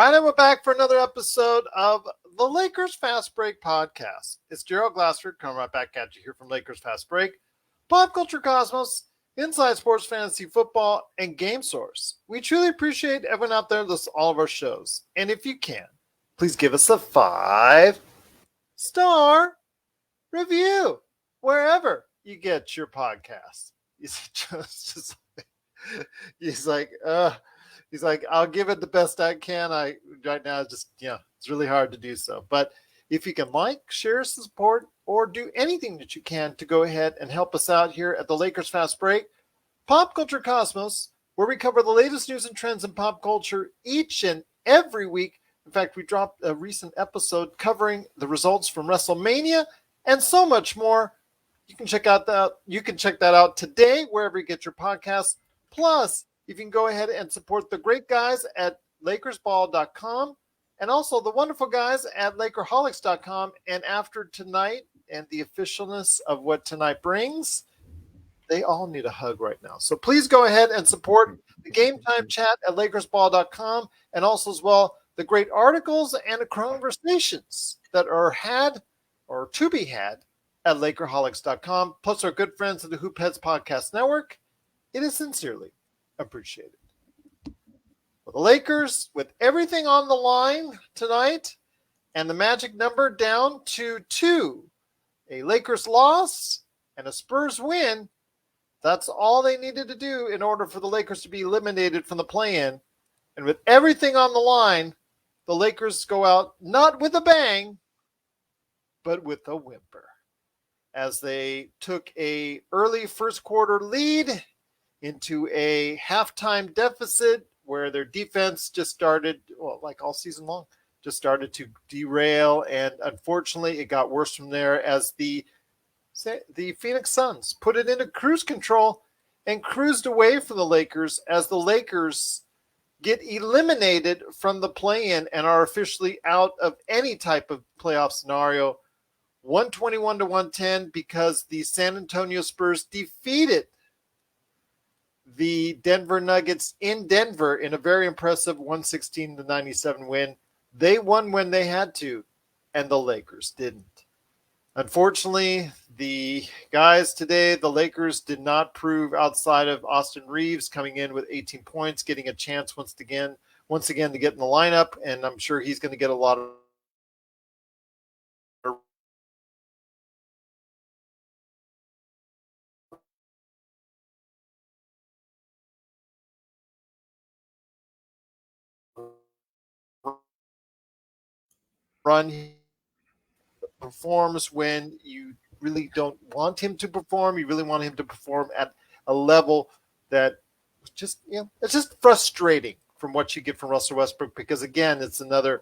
right, and we're back for another episode of the Lakers Fast Break podcast. It's Gerald Glassford coming right back at you here from Lakers Fast Break, Pop Culture Cosmos, Inside Sports Fantasy Football, and Game Source. We truly appreciate everyone out there that listens to all of our shows. And if you can, please give us a 5-star review wherever you get your podcast. He's like, I'll give it the best I can. Right now, it's really hard to do so. But if you can share, support, or do anything that you can to go ahead and help us out here at the Lakers Fast Break, Pop Culture Cosmos, where we cover the latest news and trends in pop culture each and every week. In fact, we dropped a recent episode covering the results from WrestleMania and so much more. You can check that out today wherever you get your podcasts. Plus, you can go ahead and support the great guys at LakersBall.com and also the wonderful guys at LakerHolics.com. And after tonight and the officialness of what tonight brings, they all need a hug right now. So please go ahead and support the Game Time Chat at LakersBall.com and also as well the great articles and the conversations that are had or to be had at LakerHolics.com, plus our good friends at the Hoop Heads Podcast Network. It is sincerely appreciated. Well, the Lakers, with everything on the line tonight and the magic number down to 2, a Lakers loss and a Spurs win, that's all they needed to do in order for the Lakers to be eliminated from the play-in. And with everything on the line, the Lakers go out not with a bang, but with a whimper, as they took a early first quarter lead into a halftime deficit where their defense just started, like all season long, just started to derail. And unfortunately, it got worse from there as the Phoenix Suns put it into cruise control and cruised away from the Lakers as the Lakers get eliminated from the play-in and are officially out of any type of playoff scenario, 121-110, because the San Antonio Spurs defeated the Denver Nuggets in Denver in a very impressive 116-97 win. They won when they had to, and the Lakers didn't. Unfortunately, the guys today, the Lakers did not prove outside of Austin Reeves coming in with 18 points, getting a chance once again to get in the lineup, and I'm sure he's going to get a lot of run. Performs when you really don't want him to perform. You really want him to perform at a level that just, it's just frustrating from what you get from Russell Westbrook, because again, it's another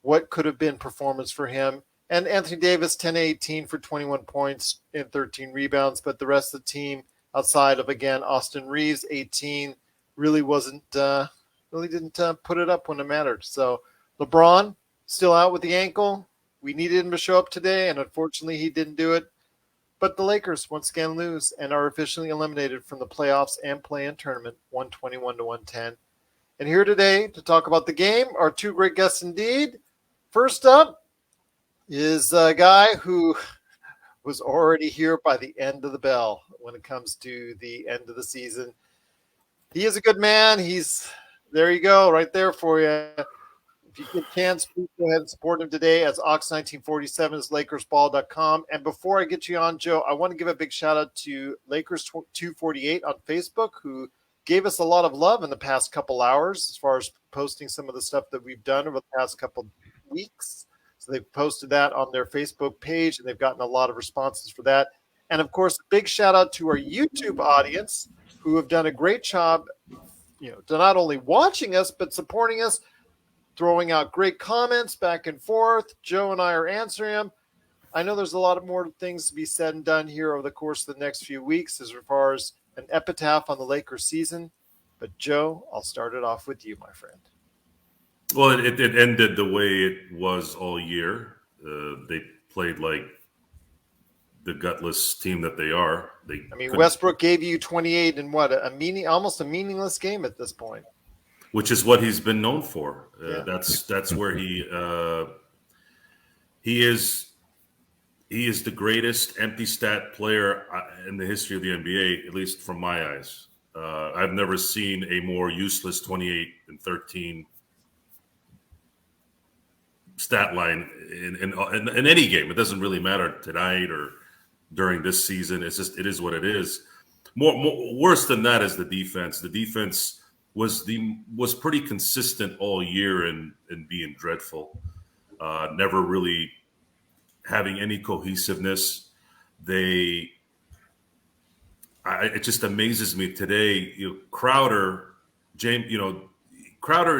what could have been performance for him. And Anthony Davis, 10-18 for 21 points and 13 rebounds, but the rest of the team outside of, again, Austin Reeves, 18, really didn't put it up when it mattered. So LeBron still out with the ankle. We needed him to show up today, and unfortunately he didn't do it. But the Lakers once again lose and are officially eliminated from the playoffs and play-in tournament, 121-110. And here today to talk about the game are two great guests indeed. First up is a guy who was already here by the end of the bell when it comes to the end of the season. He is a good man. There you go, right there for you. If you get a chance, please go ahead and support him today as Ox1947 is LakersBall.com. And before I get you on, Joe, I want to give a big shout out to Lakers248 on Facebook, who gave us a lot of love in the past couple hours as far as posting some of the stuff that we've done over the past couple weeks. So they've posted that on their Facebook page, and they've gotten a lot of responses for that. And of course, a big shout out to our YouTube audience, who have done a great job, to not only watching us, but supporting us, throwing out great comments back and forth. Joe and I are answering them. I know there's a lot of more things to be said and done here over the course of the next few weeks as far as an epitaph on the Lakers season. But Joe, I'll start it off with you, my friend. Well, it ended the way it was all year. They played like the gutless team that they are. Westbrook gave you 28 in almost a meaningless game at this point. which is what he's been known for. Yeah. That's where he is. He is the greatest empty stat player in the history of the NBA, at least from my eyes. I've never seen a more useless 28 and 13 stat line in any game. It doesn't really matter tonight or during this season. It is what it is. Worse than that is the defense. The defense was pretty consistent all year in being dreadful. Never really having any cohesiveness. It just amazes me today. Crowder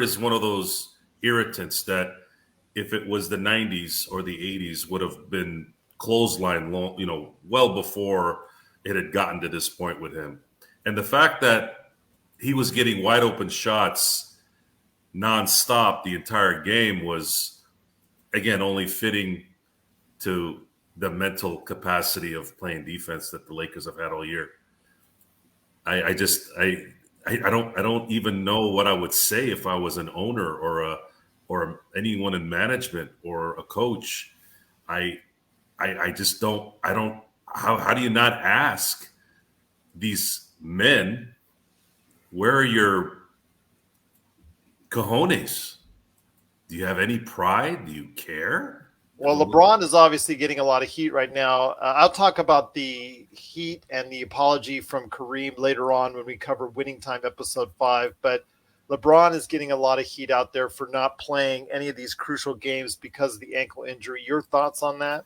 is one of those irritants that if it was the 90s or the 80s would have been clothesline well before it had gotten to this point with him. And the fact that he was getting wide open shots nonstop the entire game was, again, only fitting to the mental capacity of playing defense that the Lakers have had all year. I don't even know what I would say if I was an owner or anyone in management or a coach. I just don't. How do you not ask these men, where are your cojones? Do you have any pride? Do you care? Well, LeBron is obviously getting a lot of heat right now. I'll talk about the heat and the apology from Kareem later on when we cover Winning Time episode 5. But LeBron is getting a lot of heat out there for not playing any of these crucial games because of the ankle injury. Your thoughts on that?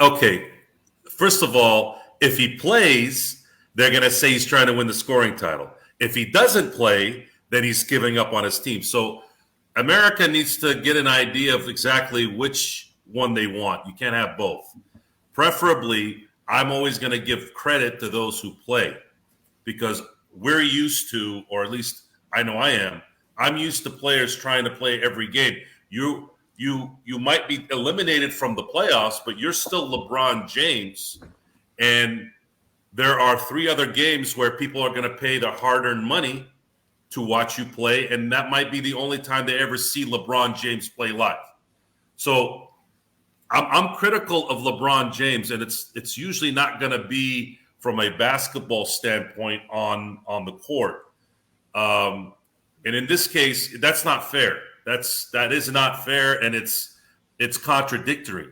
Okay. First of all, if he plays, they're going to say he's trying to win the scoring title. If he doesn't play, then he's giving up on his team. So America needs to get an idea of exactly which one they want. You can't have both. Preferably, I'm always going to give credit to those who play because we're used to, or at least I know I am, I'm used to players trying to play every game. You might be eliminated from the playoffs, but you're still LeBron James. And there are 3 other games where people are going to pay their hard-earned money to watch you play, and that might be the only time they ever see LeBron James play live. So I'm critical of LeBron James, and it's usually not going to be from a basketball standpoint on the court. And in this case, that's not fair. That is not fair, and it's contradictory.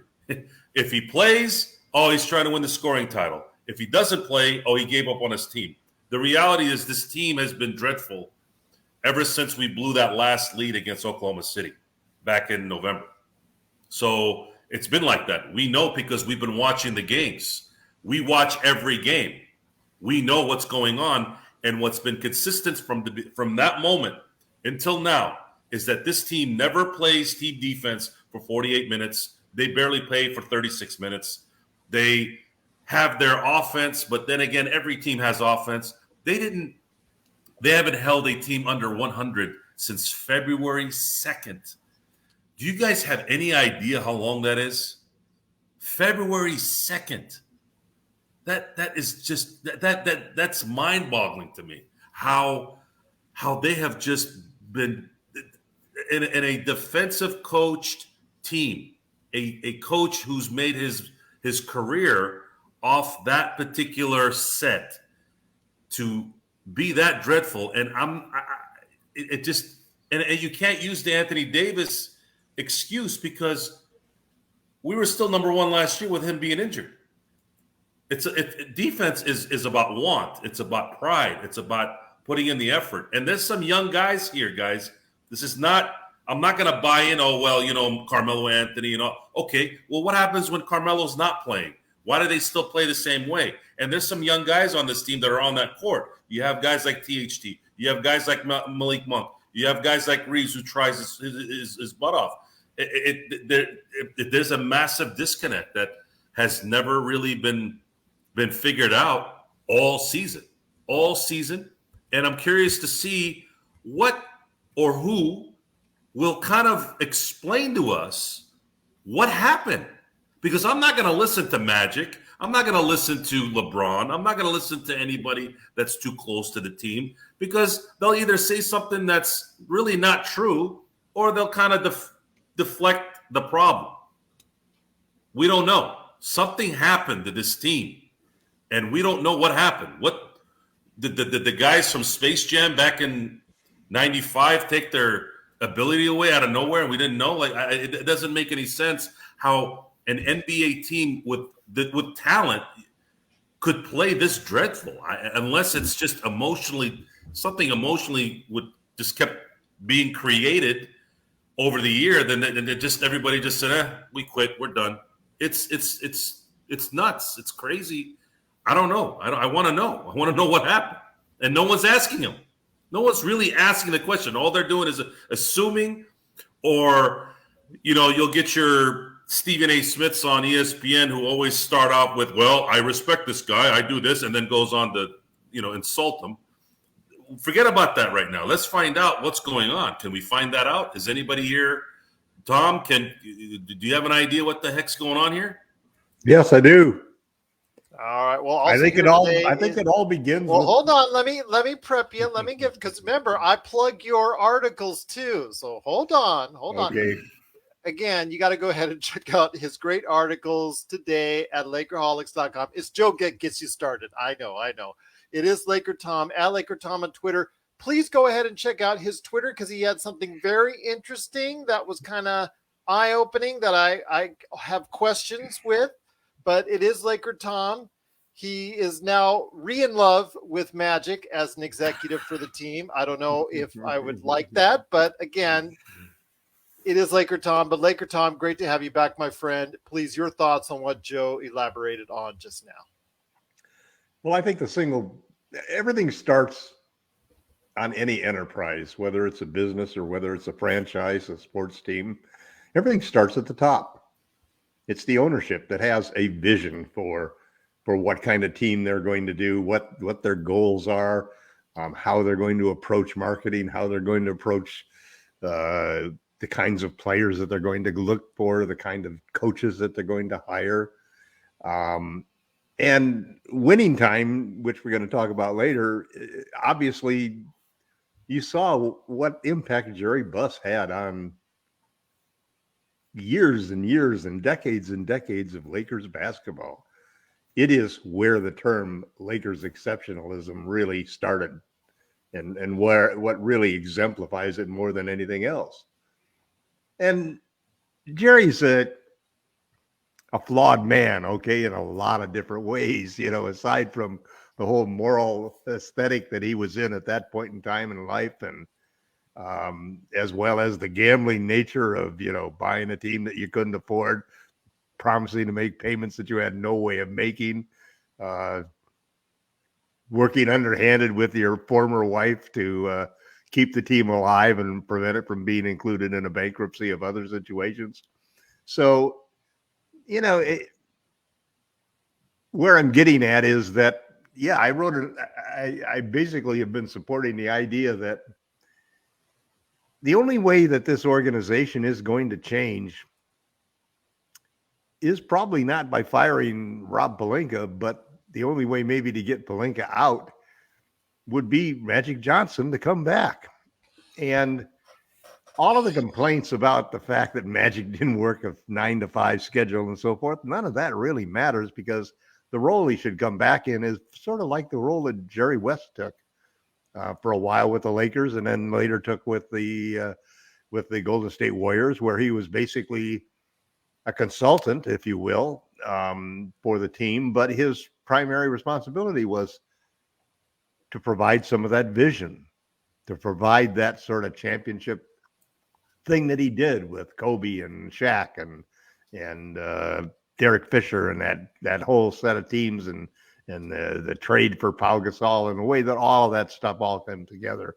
If he plays, he's trying to win the scoring title. If he doesn't play, he gave up on his team. The reality is this team has been dreadful ever since we blew that last lead against Oklahoma City back in November. So it's been like that. We know because we've been watching the games. We watch every game. We know what's going on, and what's been consistent from that moment until now is that this team never plays team defense for 48 minutes. They barely play for 36 minutes. They have their offense, but then again, every team has offense. They haven't held a team under 100 since February 2nd. Do you guys have any idea how long that is? February 2nd. That is just that's mind-boggling to me. How they have just been in a defensive coached team, a coach who's made his career off that particular set to be that dreadful. And you can't use the Anthony Davis excuse because we were still number 1 last year with him being injured. Defense is about want. It's about pride. It's about putting in the effort. And there's some young guys here, guys. This is not, I'm not going to buy in, Carmelo Anthony, Okay, well, what happens when Carmelo's not playing? Why do they still play the same way? And there's some young guys on this team that are on that court. You have guys like THT. You have guys like Malik Monk. You have guys like Reeves who tries his butt off. There's a massive disconnect that has never really been figured out all season. And I'm curious to see what or who will kind of explain to us what happened. Because I'm not going to listen to Magic. I'm not going to listen to LeBron. I'm not going to listen to anybody that's too close to the team because they'll either say something that's really not true or they'll kind of deflect the problem. We don't know. Something happened to this team, and we don't know what happened. What did the guys from Space Jam back in '95 take their ability away out of nowhere, and we didn't know? Like, it doesn't make any sense how an NBA team with talent could play this dreadful, unless it's just something emotionally would just kept being created over the year. Then everybody just said, we quit, we're done. It's nuts. It's crazy. I don't know. I want to know. I want to know what happened. And no one's asking them. No one's really asking the question. All they're doing is assuming, or, you'll get your Stephen A. Smiths on ESPN who always start off with, well, I respect this guy, I do this, and then goes on to, insult him. Forget about that right now. Let's find out what's going on. Can we find that out? Is anybody here? Tom, do you have an idea what the heck's going on here? Yes, I do. All right. Well, I think it all begins. Well, hold on. Let me prep you. Let me give, because remember, I plug your articles too. So hold on. Okay. Again, you got to go ahead and check out his great articles today at Lakerholics.com. It's Joe gets you started. I know. It is LakerTom at LakerTom on Twitter. Please go ahead and check out his Twitter because he had something very interesting that was kind of eye-opening that I have questions with. But it is LakerTom. He is now in love with Magic as an executive for the team. I don't know if I would like that, but again, it is LakerTom. But LakerTom, great to have you back, my friend. Please, your thoughts on what Joe elaborated on just now. Well, I think everything starts on any enterprise, whether it's a business or whether it's a franchise, a sports team. Everything starts at the top. It's the ownership that has a vision for what kind of team they're going to do, what their goals are, how they're going to approach marketing, how they're going to approach the kinds of players that they're going to look for, the kind of coaches that they're going to hire. And winning time, which we're going to talk about later, obviously you saw what impact Jerry Buss had on years and years and decades of Lakers basketball. It is where the term Lakers exceptionalism really started and what really exemplifies it more than anything else. And Jerry's a flawed man, okay, in a lot of different ways, aside from the whole moral aesthetic that he was in at that point in time in life, and as well as the gambling nature of, buying a team that you couldn't afford, promising to make payments that you had no way of making, working underhanded with your former wife to keep the team alive and prevent it from being included in a bankruptcy of other situations. So, where I'm getting at is that, yeah, I basically have been supporting the idea that the only way that this organization is going to change is probably not by firing Rob Pelinka, but the only way maybe to get Pelinka out would be Magic Johnson to come back. And all of the complaints about the fact that Magic didn't work a 9-to-5 schedule and so forth, none of that really matters, because the role he should come back in is sort of like the role that Jerry West took for a while with the Lakers, and then later took with the Golden State Warriors, where he was basically a consultant, if you will, for the team. But his primary responsibility was to provide some of that vision, to provide that sort of championship thing that he did with Kobe and Shaq and Derek Fisher and that whole set of teams, and the trade for Pau Gasol, and the way that all of that stuff all came together.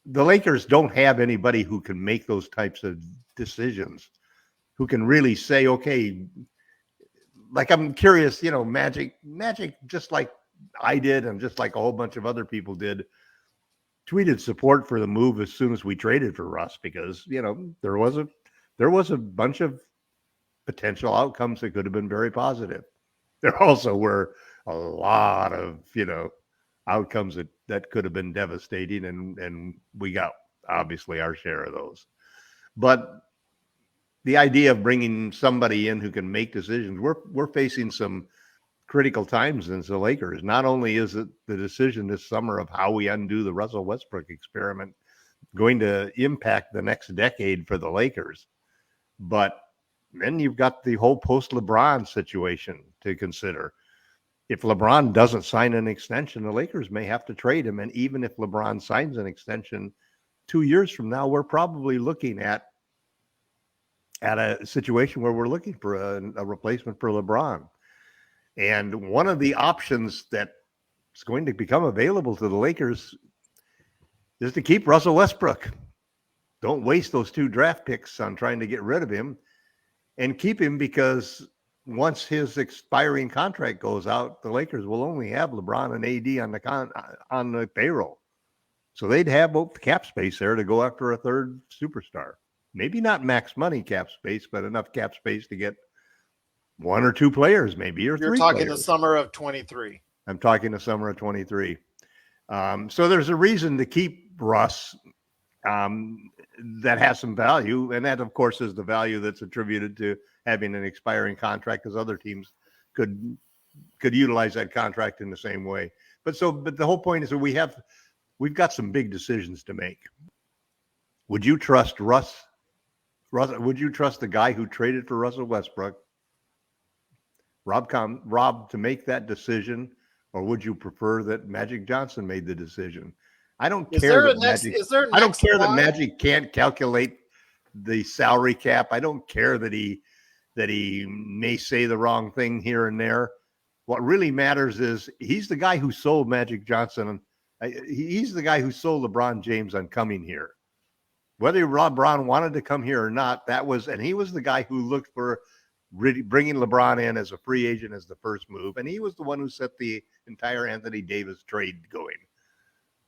The Lakers don't have anybody who can make those types of decisions, who can really say, okay, like, I'm curious, Magic, just like I did and just like a whole bunch of other people did, tweeted support for the move as soon as we traded for Russ, because, there was a bunch of potential outcomes that could have been very positive. there also were a lot of, outcomes that could have been devastating, and we got obviously our share of those. But the idea of bringing somebody in who can make decisions, we're facing some critical times as the Lakers. Not only is it the decision this summer of how we undo the Russell Westbrook experiment going to impact the next decade for the Lakers, but then you've got the whole post-LeBron situation to consider. If LeBron doesn't sign an extension, the Lakers may have to trade him. And even if LeBron signs an extension 2 years from now, we're probably looking at a situation where we're looking for a replacement for LeBron. And one of the options that is going to become available to the Lakers is to keep Russell Westbrook. Don't waste those 2 draft picks on trying to get rid of him, and keep him, because once his expiring contract goes out, the Lakers will only have LeBron and AD on the payroll. So they'd have both cap space there to go after a third superstar. Maybe not max money cap space, but enough cap space to get 1 or 2 players, maybe, or 3 You're talking players. the summer of 23. I'm talking the summer of 23. So there's a reason to keep Russ that has some value. And that, of course, is the value that's attributed to having an expiring contract, because other teams could utilize that contract in the same way. But the whole point is that we've got some big decisions to make. Would you trust Russ? Would you trust the guy who traded for Russell Westbrook, Rob, to make that decision, or would you prefer that Magic Johnson made the decision? I don't care that Magic can't calculate the salary cap. I don't care that he may say the wrong thing here and there. What really matters is he's the guy who sold Magic Johnson. He's the guy who sold LeBron James on coming here. Whether LeBron wanted to come here or not, and he was the guy who looked for really bringing LeBron in as a free agent as the first move. And he was the one who set the entire Anthony Davis trade going.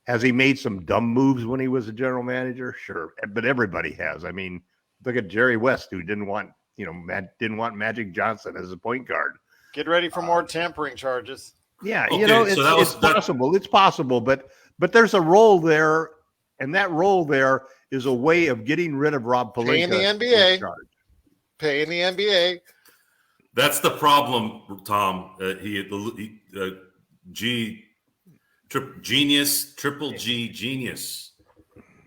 Has he made some dumb moves when he was a general manager? Sure. But everybody has. I mean, look at Jerry West, who didn't want Magic Johnson as a point guard. Get ready for more tampering charges. Yeah. Okay, it's possible. It's possible, but there's a role there. And that role there is a way of getting rid of Rob Pelinka. Paying the NBA. Paying the NBA. That's the problem, Tom. Triple G genius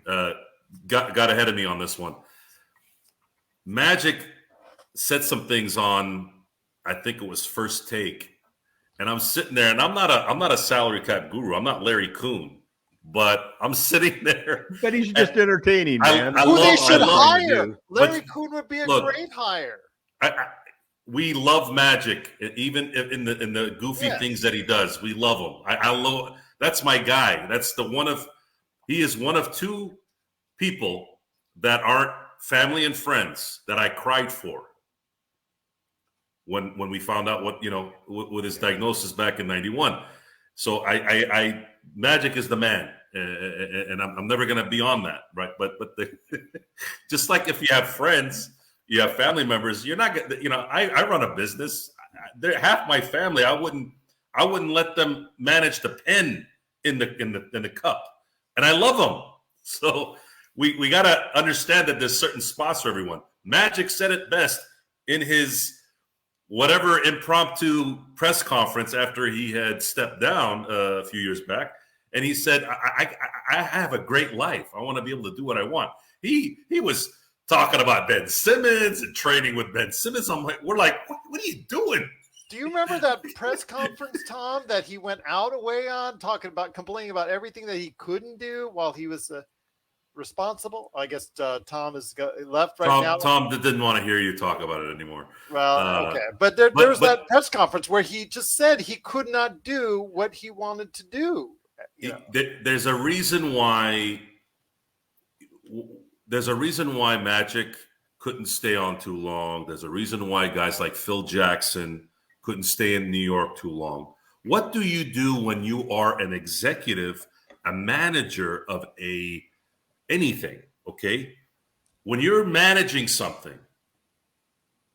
got ahead of me on this one. Magic said some things on, I think it was First Take, and I'm sitting there, and I'm not a salary cap guru. I'm not Larry Kuhn, but I'm sitting there. But he's just entertaining, man. They should hire. Larry Kuhn would be a great hire. We love Magic, even in the goofy things that he does. We love him. I love. That's my guy. He is one of 2 people that aren't family and friends that I cried for when we found out with his diagnosis back in '91. So I Magic is the man, and I'm never going to be on that, right? But just like if you have friends, you have family members. You're not going. I run a business. Half my family, I wouldn't let them manage the pen in the cup, and I love them. So we got to understand that there's certain spots for everyone. Magic said it best in his whatever impromptu press conference after he had stepped down a few years back, and he said, "I have a great life. I want to be able to do what I want." He was talking about Ben Simmons and training with Ben Simmons. We're like, what are you doing? Do you remember that press conference, Tom, that he went out away on, complaining about everything that he couldn't do while he was responsible? I guess Tom is left right now. Tom didn't want to hear you talk about it anymore. Well, okay. But there was that press conference where he just said he could not do what he wanted to do. There's a reason why Magic couldn't stay on too long. There's a reason why guys like Phil Jackson couldn't stay in New York too long. What do you do when you are an executive, a manager of anything, okay? When you're managing something,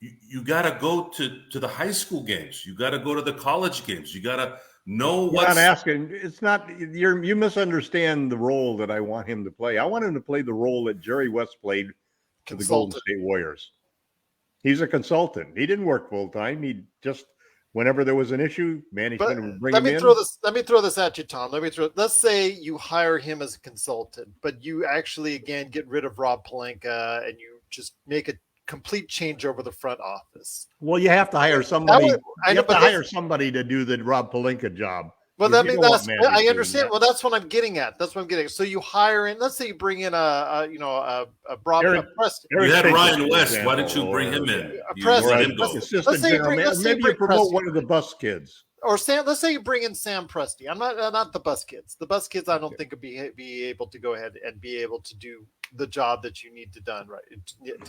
you got to go to the high school games. You got to go to the college games. You got to know What what's. I'm asking, it's not you misunderstand the role that I want him to play. I want him to play the role that Jerry West played for the Golden State Warriors. He's a consultant. He didn't work full time. He just, whenever there was an issue, management would bring him in. Let me throw this at you, Tom. Let's say you hire him as a consultant, but you actually again get rid of Rob Pelinka and you just make a complete change over the front office. Well, you have to hire somebody. You have to hire somebody to do the Rob Pelinka job. Well, I understand. Well, that's what I'm getting at. So you hire in. Let's say you bring in a Preston. You had Ryan West. Why didn't you bring him in? Preston. Let's say you promote one of the bus kids. Or Sam. Let's say you bring in Sam Presti. I'm not the bus kids. The bus kids, I don't think would be able to go ahead and be able to do the job that you need to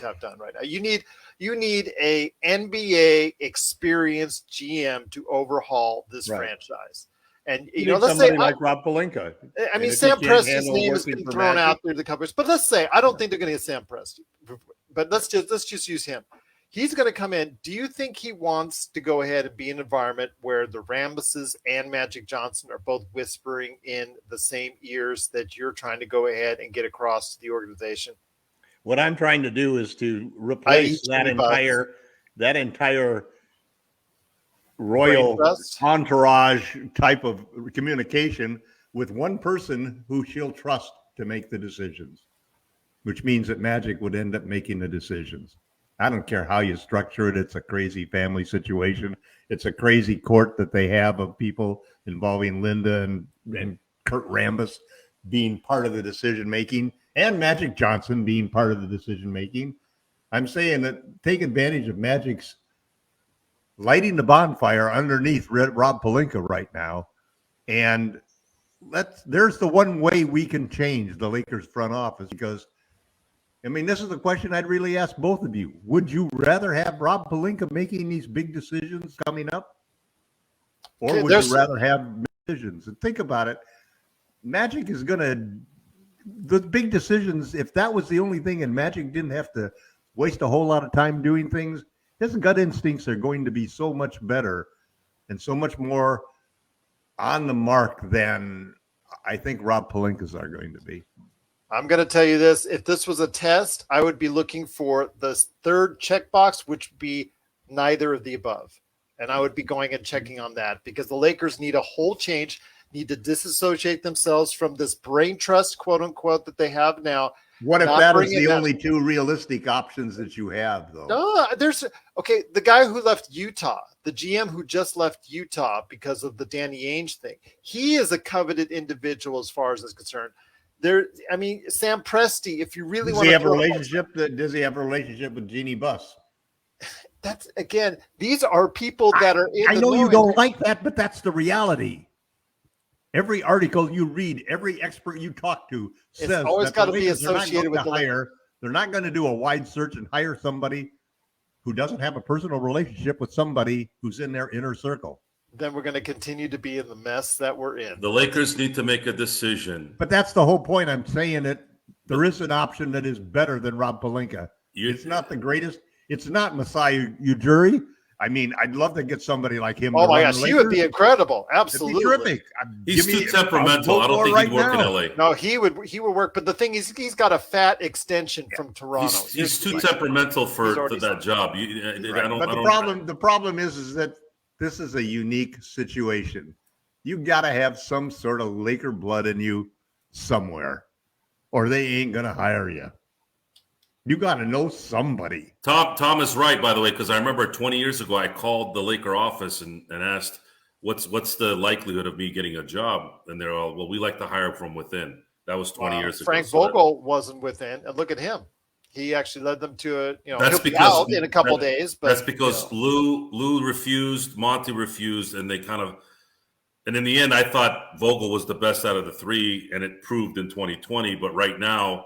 have done right. You need a NBA experienced GM to overhaul this franchise. And let's say like Rob Pelinka. I mean, Sam Presti's name has been thrown out through the covers, but let's say I don't think they're going to get Sam Presti. But let's just use him. He's going to come in. Do you think he wants to go ahead and be in an environment where the Rambuses and Magic Johnson are both whispering in the same ears that you're trying to go ahead and get across to the organization? What I'm trying to do is to replace that entire royal entourage type of communication with one person who she'll trust to make the decisions, which means that Magic would end up making the decisions. I don't care how you structure it. It's a crazy family situation. It's a crazy court that they have of people involving Linda and Kurt Rambis being part of the decision-making and Magic Johnson being part of the decision-making. I'm saying that take advantage of Magic's lighting the bonfire underneath Rob Pelinka right now. And there's the one way we can change the Lakers front office, because I mean, this is the question I'd really ask both of you. Would you rather have Rob Pelinka making these big decisions coming up? Or would you rather have decisions? And think about it. Magic is going to, the big decisions, if that was the only thing and Magic didn't have to waste a whole lot of time doing things, his gut instincts are going to be so much better and so much more on the mark than I think Rob Pelinka's are going to be. I'm going to tell you this. If this was a test, I would be looking for the third checkbox, which would be neither of the above. And I would be going and checking on that, because the Lakers need a whole change, need to disassociate themselves from this brain trust, quote unquote, that they have now. What if that is the only two realistic options that you have, though? No, the guy who left Utah, the GM who just left Utah because of the Danny Ainge thing, he is a coveted individual as far as is concerned. Sam Presti, if you really want to have a relationship, does he have a relationship with Jeannie Buss? That's, again, these are people that are in I know you don't like that, but that's the reality. Every article you read, every expert you talk to says it's always got to be associated with they're not going to do a wide search and hire somebody who doesn't have a personal relationship with somebody who's in their inner circle. Then we're going to continue to be in the mess that we're in. The Lakers need to make a decision. But that's the whole point. I'm saying that there is an option that is better than Rob Pelinka. It's not the greatest. It's not Masai Ujiri. I mean, I'd love to get somebody like him. Oh my gosh, he would be incredible. Absolutely. Terrific. He's too temperamental. I don't think he'd work in LA. No, he would work. But the thing is, he's got a fat extension from Toronto. He's too temperamental for that job. The problem is that this is a unique situation. You got to have some sort of Laker blood in you somewhere, or they ain't going to hire you. You got to know somebody. Tom is right, by the way, because I remember 20 years ago, I called the Laker office and asked, what's the likelihood of me getting a job? And they're all, well, we like to hire from within. That was 20 years ago. Frank Vogel wasn't within, and look at him. He actually led them to that's because out in a couple days. But that's because Lou refused, Monty refused, and they and in the end, I thought Vogel was the best out of the three, and it proved in 2020. But right now,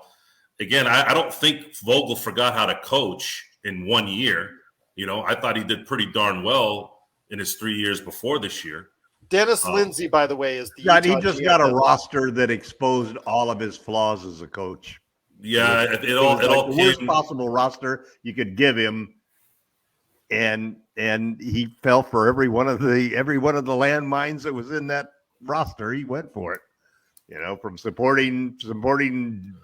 again, I don't think Vogel forgot how to coach in 1 year. I thought he did pretty darn well in his 3 years before this year. Dennis Lindsay, by the way, is the he just got a roster that exposed all of his flaws as a coach. Yeah, it all the worst possible roster you could give him, and he fell for every one of the landmines that was in that roster. He went for it, from supporting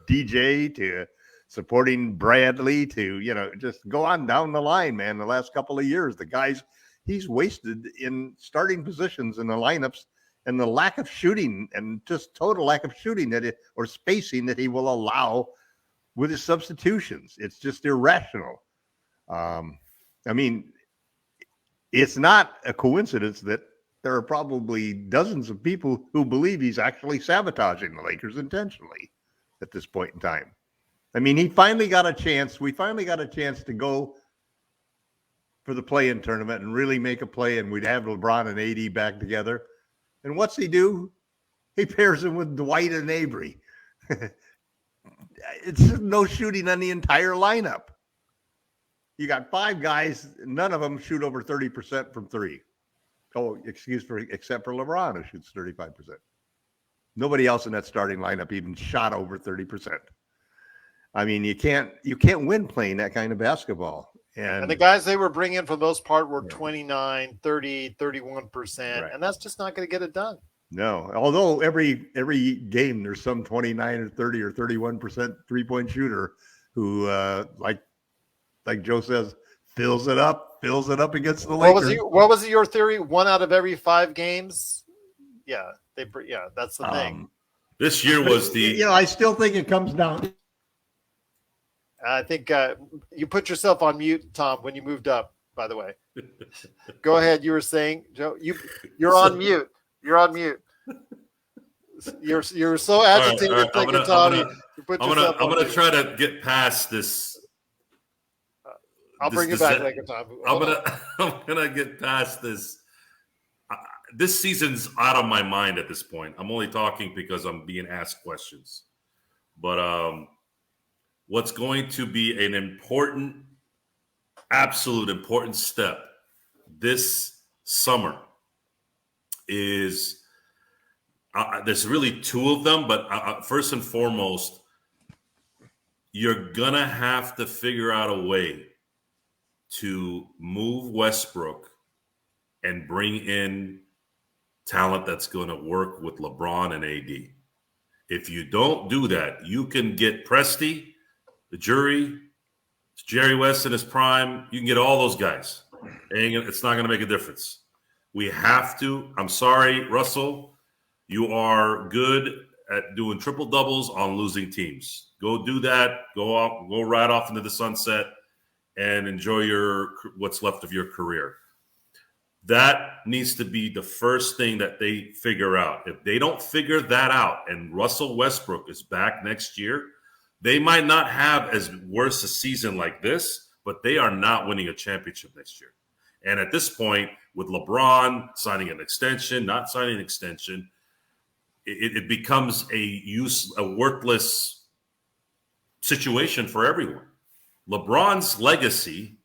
DJ to supporting Bradley to, just go on down the line, man. The last couple of years, the guys he's wasted in starting positions in the lineups, and the lack of shooting and just total lack of shooting or spacing that he will allow with his substitutions. It's just irrational. I mean, it's not a coincidence that there are probably dozens of people who believe he's actually sabotaging the Lakers intentionally at this point in time. I mean, we finally got a chance to go for the play-in tournament and really make a play, and we'd have LeBron and AD back together. And what's he do? He pairs him with Dwight and Avery. It's no shooting on the entire lineup. You got 5 guys, none of them shoot over 30% from 3. Oh, except for LeBron, who shoots 35%. Nobody else in that starting lineup even shot over 30%. I mean, you can't win playing that kind of basketball. And the guys they were bringing in for the most part were 29, 30, 31%, right. And that's just not going to get it done. No, although every game there's some 29 or 30 or 31% three-point shooter who, like Joe says, fills it up against the Lakers. What was your theory? 1 out of every 5 games? Yeah, that's the thing. This year was I still think it comes down. I think you put yourself on mute, Tom, when you moved up, by the way. Go ahead. You were saying, Joe, you're on mute. You're on mute. You're so agitated, all right. thinking, Tommy. I'm gonna try to get past this. I'll bring you back, Laker Tom. I'm gonna get past this. This season's out of my mind at this point. I'm only talking because I'm being asked questions. But what's going to be an absolute important step this summer is there's really 2 of them, but first and foremost, you're going to have to figure out a way to move Westbrook and bring in talent that's going to work with LeBron and AD. If you don't do that, you can get Presti, the Jury, Jerry West in his prime. You can get all those guys. It's not going to make a difference. We have to. I'm sorry, Russell. You are good at doing triple doubles on losing teams. Go do that. Go right off into the sunset and enjoy what's left of your career. That needs to be the first thing that they figure out. If they don't figure that out and Russell Westbrook is back next year, they might not have as worse a season like this, but they are not winning a championship next year. And at this point, with LeBron signing an extension, not signing an extension, it becomes a worthless situation for everyone. LeBron's legacy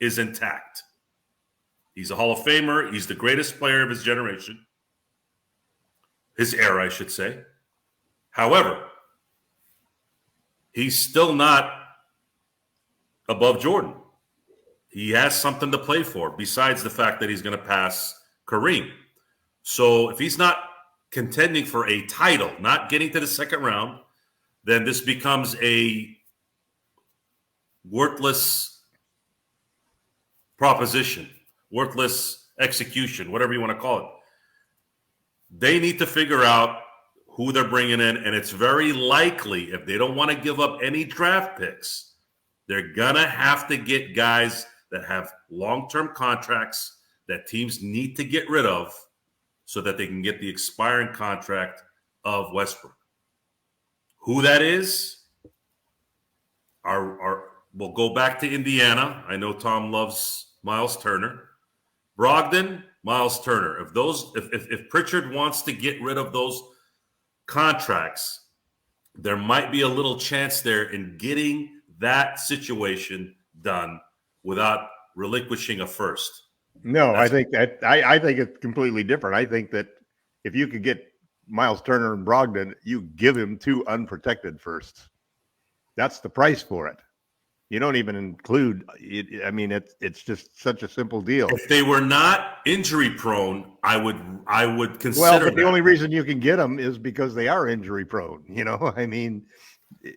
is intact. He's a Hall of Famer. He's the greatest player of his generation. His era, I should say. However, he's still not above Jordan. He has something to play for besides the fact that he's going to pass Kareem. So if he's not contending for a title, not getting to the second round, then this becomes a worthless proposition, worthless execution, whatever you want to call it. They need to figure out who they're bringing in, and it's very likely if they don't want to give up any draft picks, they're going to have to get guys that have long-term contracts that teams need to get rid of so that they can get the expiring contract of Westbrook. Who that is, we'll go back to Indiana. I know Tom loves Miles Turner. Brogdon, Miles Turner. If Pritchard wants to get rid of those contracts, there might be a little chance there in getting that situation done without relinquishing a first. No, I think it's completely different. I think that if you could get Miles Turner and Brogdon, you give him 2 unprotected firsts. That's the price for it. You don't even include it. I mean, it's just such a simple deal. If they were not injury prone, I would consider. Well, but the that. only reason you can get them is because they are injury prone. I mean,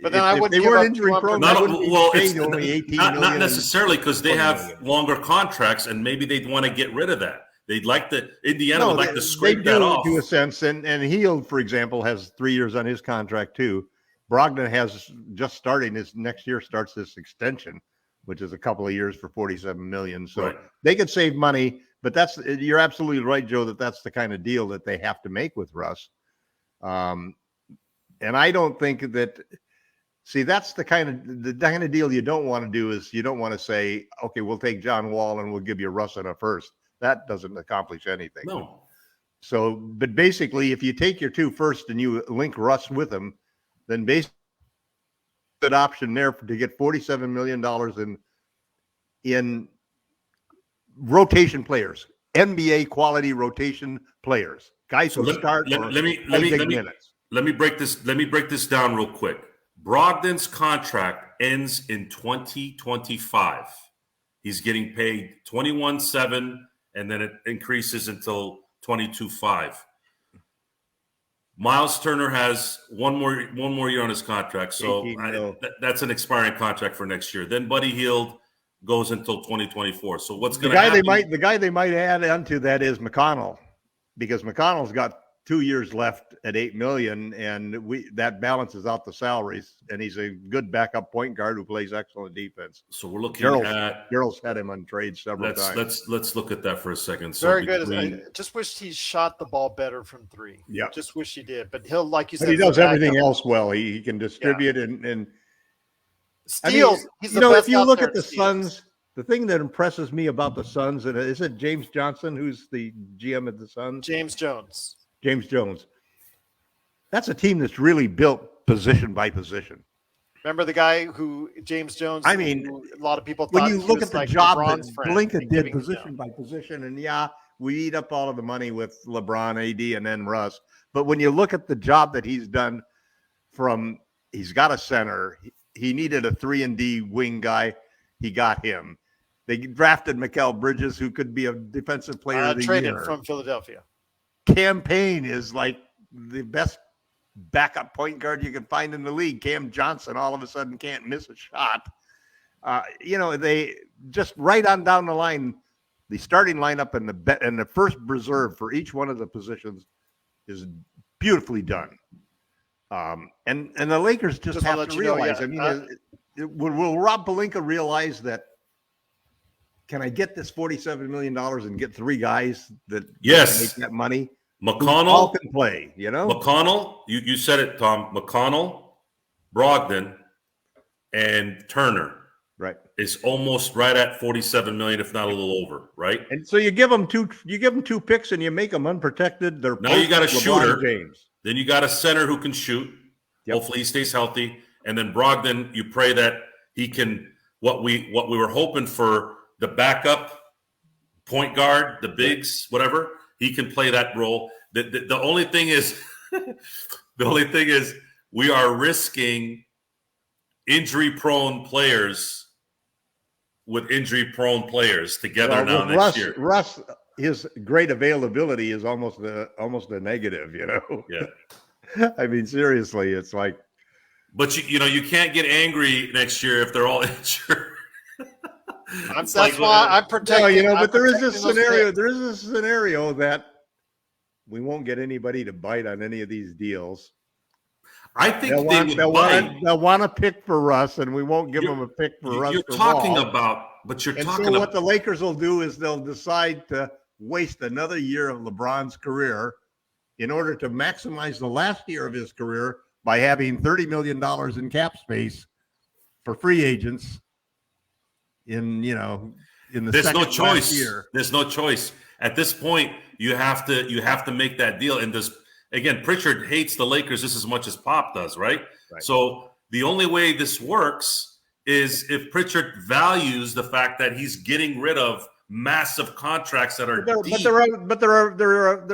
But then I if wouldn't they give weren't up injury 200 prone, Not, they wouldn't be well, paid it's only 18 not million necessarily because they 20 have million. longer contracts, and maybe they'd want to get rid of that. They'd like to. Indiana would like to they scrape do that off. to a sense. And Heald, for example, has 3 years on his contract too. Brogdon has just starting his next year starts this extension, which is a couple of years for 47 million. So Right. they could save money, but you're absolutely right, Joe, that's the kind of deal that they have to make with Russ. And I don't think that. See, that's the kind of deal you don't want to do. Is you don't want to say, okay, we'll take John Wall and we'll give you Russ and a first. That doesn't accomplish anything. No. So, but basically, if you take your 2 first and you link Russ with them, then basically good option there to get $47 million in rotation players, NBA quality rotation players, guys who start Let me minutes. Let me break this down real quick. Brogdon's contract ends in 2025. He's getting paid 21.7, and then it increases until 22.5. Miles Turner has one more year on his contract, so that's an expiring contract for next year. Then Buddy Hield goes until 2024. So what's going to happen? The guy they might add onto that is McConnell, because McConnell's got 2 years left at $8 million, and that balances out the salaries. And he's a good backup point guard who plays excellent defense. So we're looking at Gerald's had him on trades several times. Let's look at that for a second. So very good. I just wish he shot the ball better from 3. Yeah, just wish he did. But he'll, like you said, he does everything else well. He can distribute and steals. I mean, he's the best if you look at the steals. Suns, the thing that impresses me about the Suns, and is it James Johnson who's the GM of the Suns? James Jones. That's a team that's really built position by position. Remember the guy who James Jones? I mean, a lot of people thought when you look at the job that LeBron's did position by position, and we eat up all of the money with LeBron, AD, and then Russ. But when you look at the job that he's done, he's got a center. He needed a 3-and-D wing guy. He got him. They drafted Mikal Bridges, who could be a defensive player of the traded year. from Philadelphia. Cam Payne is like the best backup point guard you can find in the league. Cam Johnson all of a sudden can't miss a shot. They just right on down the line, the starting lineup and the first reserve for each one of the positions is beautifully done. And the Lakers just have to realize. Will Rob Pelinka realize that? Can I get this $47 million and get 3 guys that make that money? McConnell all can play, McConnell, you said it, Tom. McConnell, Brogdon, and Turner, right, is almost right at 47 million, if not a little over, right? And so you give them 2 picks and you make them unprotected. Now you got a shooter. James. Then you got a center who can shoot. Yep. Hopefully he stays healthy. And then Brogdon, you pray that he can what we were hoping for, the backup point guard, the bigs, whatever. He can play that role. The only thing is, we are risking injury-prone players with injury-prone players together next year. Russ, his great availability is almost a negative. Yeah. I mean, seriously, it's like. But you can't get angry next year if they're all injured. That's why I'm protecting. But there is this scenario. There is this scenario that we won't get anybody to bite on any of these deals. I think they'll want to pick for Russ, and we won't give them a pick for Russ. You're talking about what the Lakers will do is they'll decide to waste another year of LeBron's career in order to maximize the last year of his career by having $30 million in cap space for free agents. There's no choice. There's no choice at this point. You have to make that deal. And again, Pritchard hates the Lakers just as much as Pop does, right? So the only way this works is if Pritchard values the fact that he's getting rid of massive contracts that are deep. But there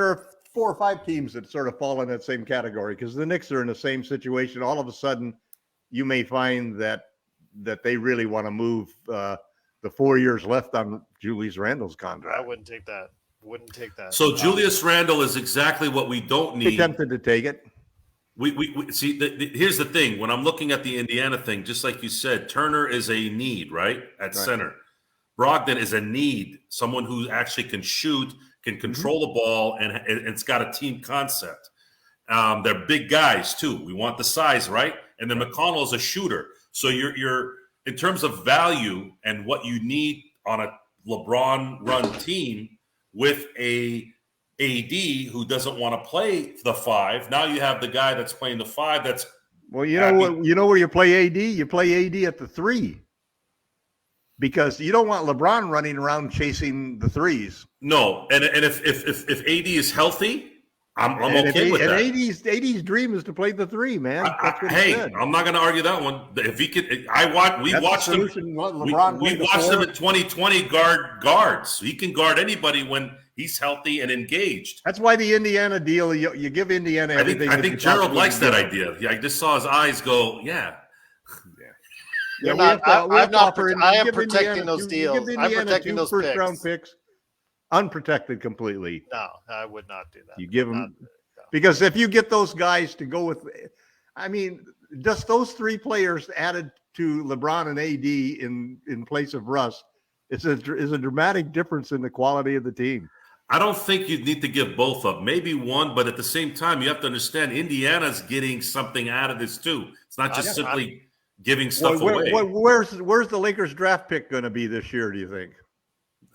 are 4 or 5 teams that sort of fall in that same category, because the Knicks are in the same situation. All of a sudden, you may find that that they really want to move the 4 years left on Julius Randle's contract. I wouldn't take that. Wouldn't take that. So Julius Randle is exactly what we don't Be need. tempted to take it. We see. Here's the thing: when I'm looking at the Indiana thing, just like you said, Turner is a need, right, at center. Brogdon is a need, someone who actually can shoot, can control the ball, and it's got a team concept. They're big guys too. We want the size, right? And then McConnell's a shooter. So you're in terms of value and what you need on a LeBron-run team with a AD who doesn't want to play the 5. Now you have the guy that's playing the 5. That's you know what? You know where you play AD? You play AD at the 3, because you don't want LeBron running around chasing the 3s. No, and if AD is healthy, I'm okay with that. And AD's dream is to play the 3, man. That's what he said. I'm not going to argue that one. If he could, we watched him. We watched him at 2020 guards. He can guard anybody when he's healthy and engaged. That's why the Indiana deal, you give Indiana everything. I think Gerald likes that idea. I just saw his eyes go, yeah. I am protecting those deals. I'm protecting those first-round picks, unprotected completely. No, I would not do that. You give them because if you get those guys to go with, I mean, just those 3 players added to LeBron and AD in place of Russ is a dramatic difference in the quality of the team. I don't think you need to give both up. Maybe one, but at the same time, you have to understand Indiana's getting something out of this too. It's not just simply giving stuff away. Where's the Lakers draft pick going to be this year, do you think?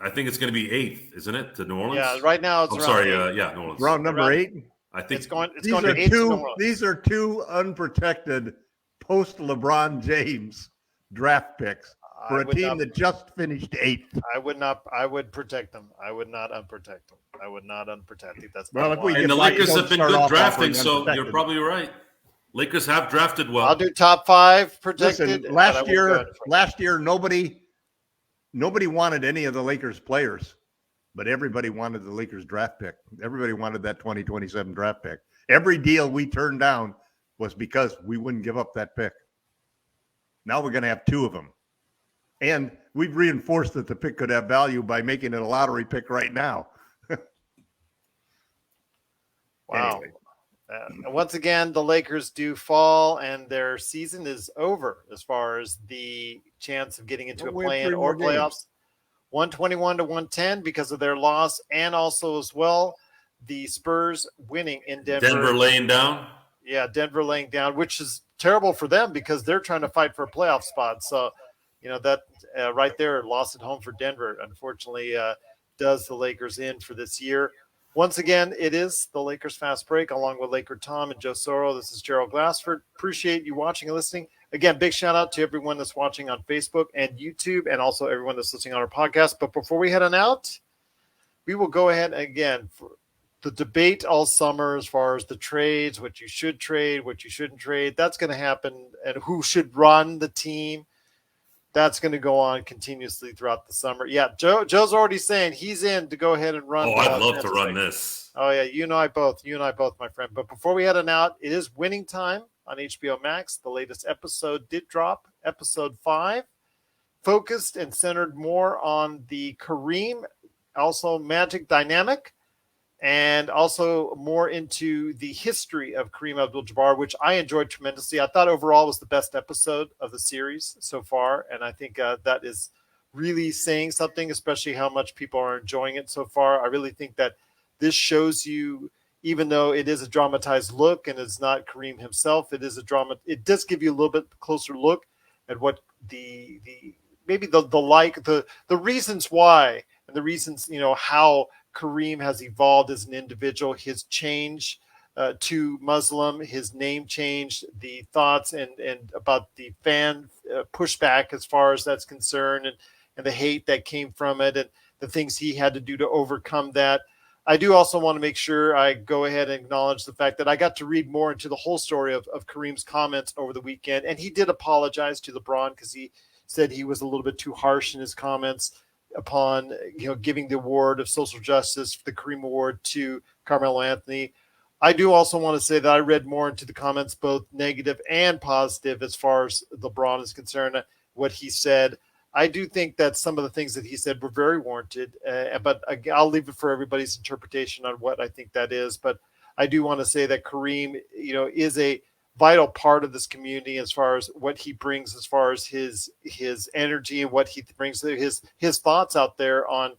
I think it's going to be 8th, isn't it, to New Orleans? Yeah, right now it's New Orleans. Round number 8? I think it's going to 8 to New Orleans. These are 2 unprotected post-LeBron James draft picks for a team that just finished 8th. I would protect them. I would not unprotect them. I would not unprotect them. That's and the Lakers have been good drafting, so you're probably right. Lakers have drafted well. I'll do top 5 protected. Listen, last year nobody wanted any of the Lakers players, but everybody wanted the Lakers draft pick. Everybody wanted that 2027 draft pick. Every deal we turned down was because we wouldn't give up that pick. Now we're going to have 2 of them. And we've reinforced that the pick could have value by making it a lottery pick right now. Wow. Anyway. Once again, the Lakers do fall, and their season is over as far as the chance of getting into a play-in or playoffs. 121 to 110 because of their loss, and also as well the Spurs winning in Denver. Denver laying down? Yeah, Denver laying down, which is terrible for them because they're trying to fight for a playoff spot. So, that right there, loss at home for Denver, unfortunately, does the Lakers in for this year. Once again, it is the Lakers Fast Break along with LakerTom and Joe Soro. This is Gerald Glassford. Appreciate you watching and listening. Again, big shout out to everyone that's watching on Facebook and YouTube, and also everyone that's listening on our podcast. But before we head on out, we will go ahead again for the debate all summer as far as the trades, what you should trade, what you shouldn't trade. That's going to happen, and who should run the team. That's going to go on continuously throughout the summer. Yeah, Joe's already saying he's in to go ahead and run. Oh, I'd love to run this. Oh, yeah, you and I both, my friend. But before we head on out, it is winning time on HBO Max. The latest episode did drop, episode 5, focused and centered more on the Kareem, also Magic dynamic, and also more into the history of Kareem Abdul-Jabbar, which I enjoyed tremendously. I thought overall was the best episode of the series so far, and I think that is really saying something, especially how much people are enjoying it so far. I really think that this shows you, even though it is a dramatized look and it's not Kareem himself, it is a drama. It does give you a little bit closer look at what the reasons why, and the reasons, how Kareem has evolved as an individual, his change to Muslim, his name change, the thoughts and about the fan pushback as far as that's concerned, and the hate that came from it, and the things he had to do to overcome that. I do also want to make sure I go ahead and acknowledge the fact that I got to read more into the whole story of Kareem's comments over the weekend, and he did apologize to LeBron because he said he was a little bit too harsh in his comments upon giving the award of social justice, the Kareem Award, to Carmelo Anthony. I do also want to say that I read more into the comments, both negative and positive, as far as LeBron is concerned. what he said. I do think that some of the things that he said were very warranted, but I'll leave it for everybody's interpretation on what I think that is. But I do want to say that Kareem, is a vital part of this community as far as what he brings, as far as his energy and what he brings, his thoughts out there on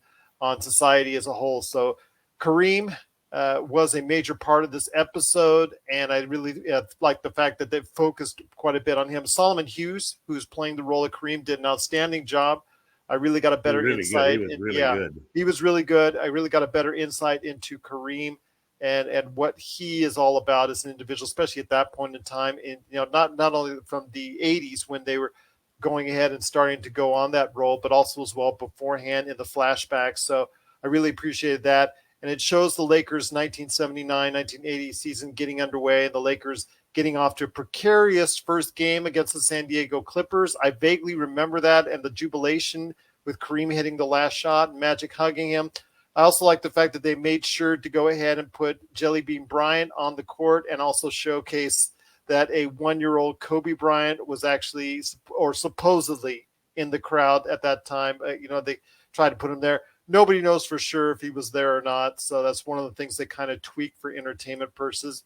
society as a whole. So Kareem was a major part of this episode, and I really like the fact that they focused quite a bit on him. Solomon Hughes, who's playing the role of Kareem, did an outstanding job. I really got a better insight. He was really good. He was really good. I really got a better insight into Kareem and what he is all about as an individual, especially at that point in time. In not only from the 80s when they were going ahead and starting to go on that role, but also as well beforehand in the flashbacks. So I really appreciated that. And it shows the Lakers 1979-1980 season getting underway, and the Lakers getting off to a precarious first game against the San Diego Clippers. I vaguely remember that, and the jubilation with Kareem hitting the last shot and Magic hugging him. I also like the fact that they made sure to go ahead and put Jelly Bean Bryant on the court and also showcase that a 1-year-old Kobe Bryant was actually, or supposedly, in the crowd at that time. They tried to put him there. Nobody knows for sure if he was there or not. So that's one of the things they kind of tweaked for entertainment purposes.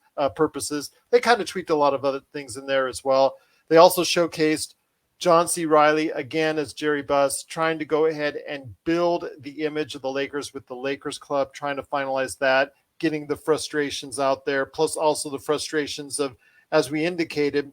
They kind of tweaked a lot of other things in there as well. They also showcased John C. Reilly, again, as Jerry Buss, trying to go ahead and build the image of the Lakers with the Lakers Club, trying to finalize that, getting the frustrations out there, plus also the frustrations of, as we indicated,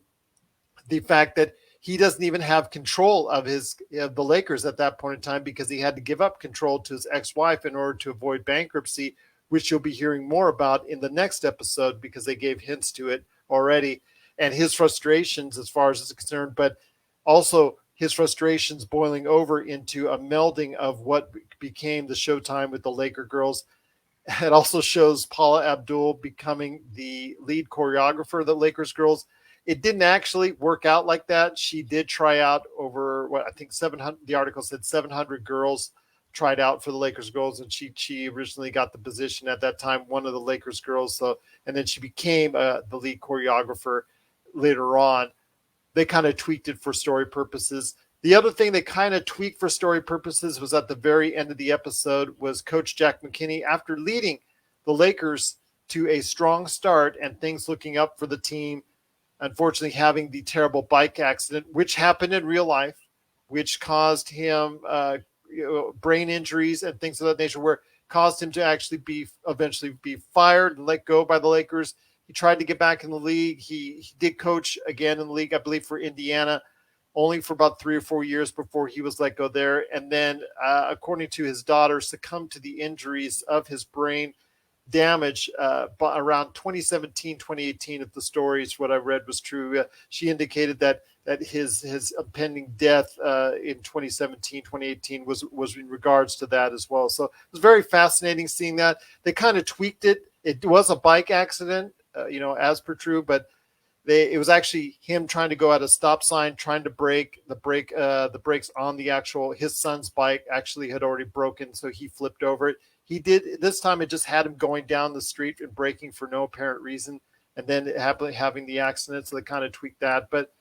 the fact that he doesn't even have control of the Lakers at that point in time because he had to give up control to his ex-wife in order to avoid bankruptcy, which you'll be hearing more about in the next episode because they gave hints to it already, and his frustrations as far as it's concerned, but also his frustrations boiling over into a melding of what became the Showtime with the Laker girls. It also shows Paula Abdul becoming the lead choreographer of the Lakers girls. It didn't actually work out like that. She did try out over what I think 700. The article said 700 girls tried out for the Lakers girls, and she originally got the position at that time, one of the Lakers girls. So, and then she became the lead choreographer later on. They kind of tweaked it for story purposes. The other thing they kind of tweaked for story purposes was at the very end of the episode was Coach Jack McKinney, after leading the Lakers to a strong start and things looking up for the team, unfortunately having the terrible bike accident, which happened in real life, which caused him brain injuries and things of that nature, where caused him to actually eventually be fired and let go by the Lakers. He tried to get back in the league. He did coach again in the league, I believe, for Indiana, only for about 3 or 4 years before he was let go there. And then, according to his daughter, succumbed to the injuries of his brain damage around 2017, 2018. If the stories, what I read was true, she indicated that his impending death in 2017, 2018 was in regards to that as well. So it was very fascinating seeing that. They kind of tweaked it. It was a bike accident, as per true, but it was actually him trying to go at a stop sign, trying to brake. The brakes on his son's bike actually had already broken, so he flipped over it. He did this time. It just had him going down the street and braking for no apparent reason, and then having the accident. So they kind of tweaked that. But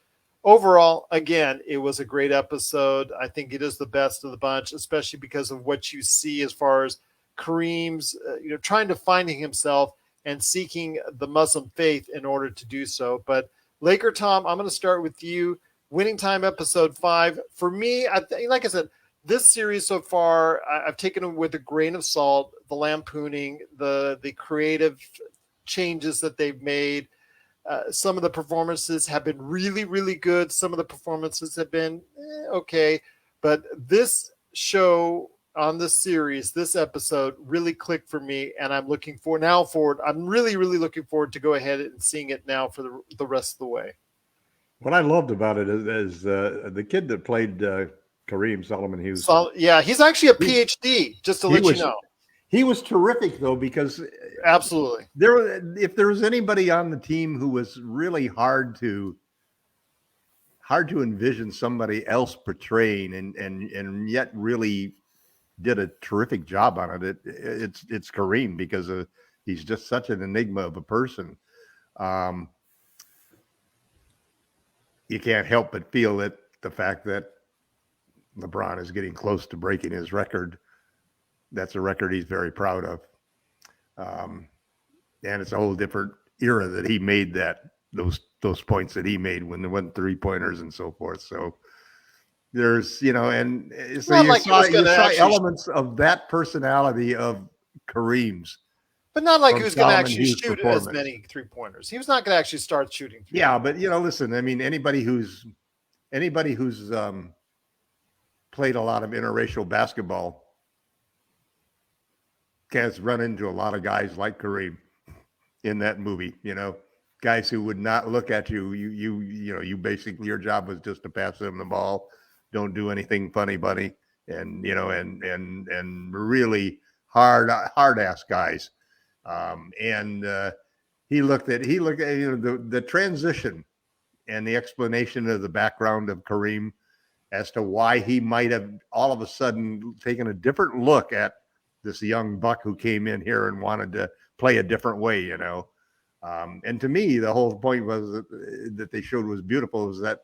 overall, again, it was a great episode. I think it is the best of the bunch, especially because of what you see as far as Kareem's, trying to finding himself and seeking the Muslim faith in order to do so. But Laker Tom, I'm going to start with you. Winning Time episode 5. For me, like I said, this series so far, I've taken it with a grain of salt. The lampooning, the creative changes that they've made. Some of the performances have been really, really good. Some of the performances have been okay. But this show on this series, this episode really clicked for me, and I'm looking forward. I'm really, really looking forward to go ahead and seeing it now for the rest of the way. What I loved about it is the kid that played Kareem, Solomon Hughes. Yeah, he's actually a PhD, just to let you know. He was terrific, though, because absolutely if there was anybody on the team who was really hard to envision somebody else portraying and yet really did a terrific job on it, it's Kareem, because he's just such an enigma of a person. You can't help but feel that the fact that LeBron is getting close to breaking his record. That's a record he's very proud of. And it's a whole different era that he made those points that he made when they went 3-pointers and so forth. So there's, and so Not you like he was saw gonna actually, elements of that personality of Kareem's. but not like from he was going to Solomon actually Hughes' shoot as performance. many 3-pointers. He was not going to actually start shooting. Yeah, but listen, I mean, anybody who's played a lot of interracial basketball has run into a lot of guys like Kareem in that movie, guys who would not look at you. You basically, your job was just to pass them the ball. Don't do anything funny, buddy. And, and really hard ass guys. He looked at the transition and the explanation of the background of Kareem as to why he might have all of a sudden taken a different look at this young buck who came in here and wanted to play a different way, and to me, the whole point was that they showed was beautiful was that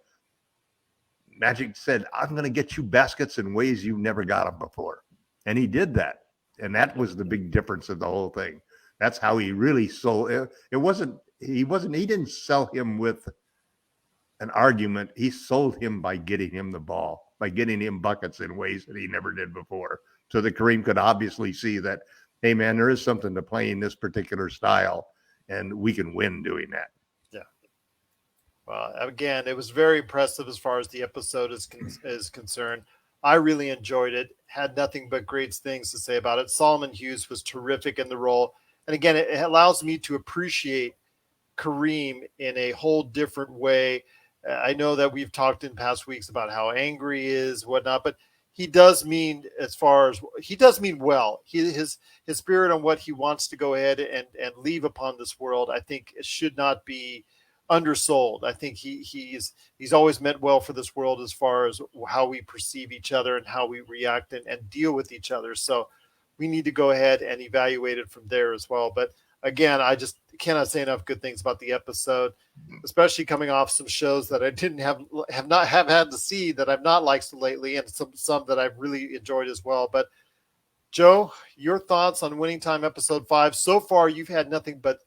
Magic said, I'm going to get you baskets in ways you never got them before. And he did that. And that was the big difference of the whole thing. That's how he really sold it. He didn't sell him with an argument. He sold him by getting him the ball, by getting him buckets in ways that he never did before. So that Kareem could obviously see that, hey man, there is something to playing this particular style and we can win doing that. Yeah. Well, again, it was very impressive as far as the episode is concerned. I really enjoyed it. Had nothing but great things to say about it. Solomon Hughes was terrific in the role. And again, it allows me to appreciate Kareem in a whole different way. I know that we've talked in past weeks about how angry he is, whatnot, but he does mean well. His spirit on what he wants to go ahead and leave upon this world, I think it should not be undersold. I think he's always meant well for this world as far as how we perceive each other and how we react and deal with each other. So we need to go ahead and evaluate it from there as well. But again, I just cannot say enough good things about the episode, especially coming off some shows that I didn't have not had to see that I've not liked lately, and some that I've really enjoyed as well. But Joe, your thoughts on Winning Time episode 5 so far? You've had nothing but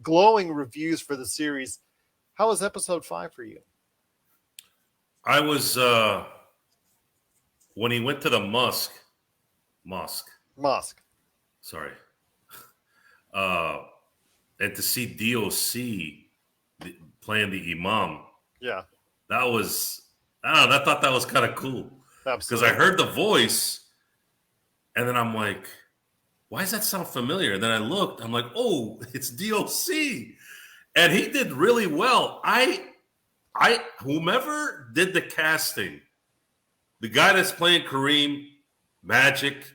glowing reviews for the series. How was episode 5 for you? I was when he went to the mosque. Sorry. And to see DOC playing the Imam. Yeah. That was, I thought that was kind of cool. Because I heard the voice and then I'm like, why does that sound familiar? And then I looked, I'm like, oh, it's DOC. And he did really well. Whomever did the casting, the guy that's playing Kareem-Magic,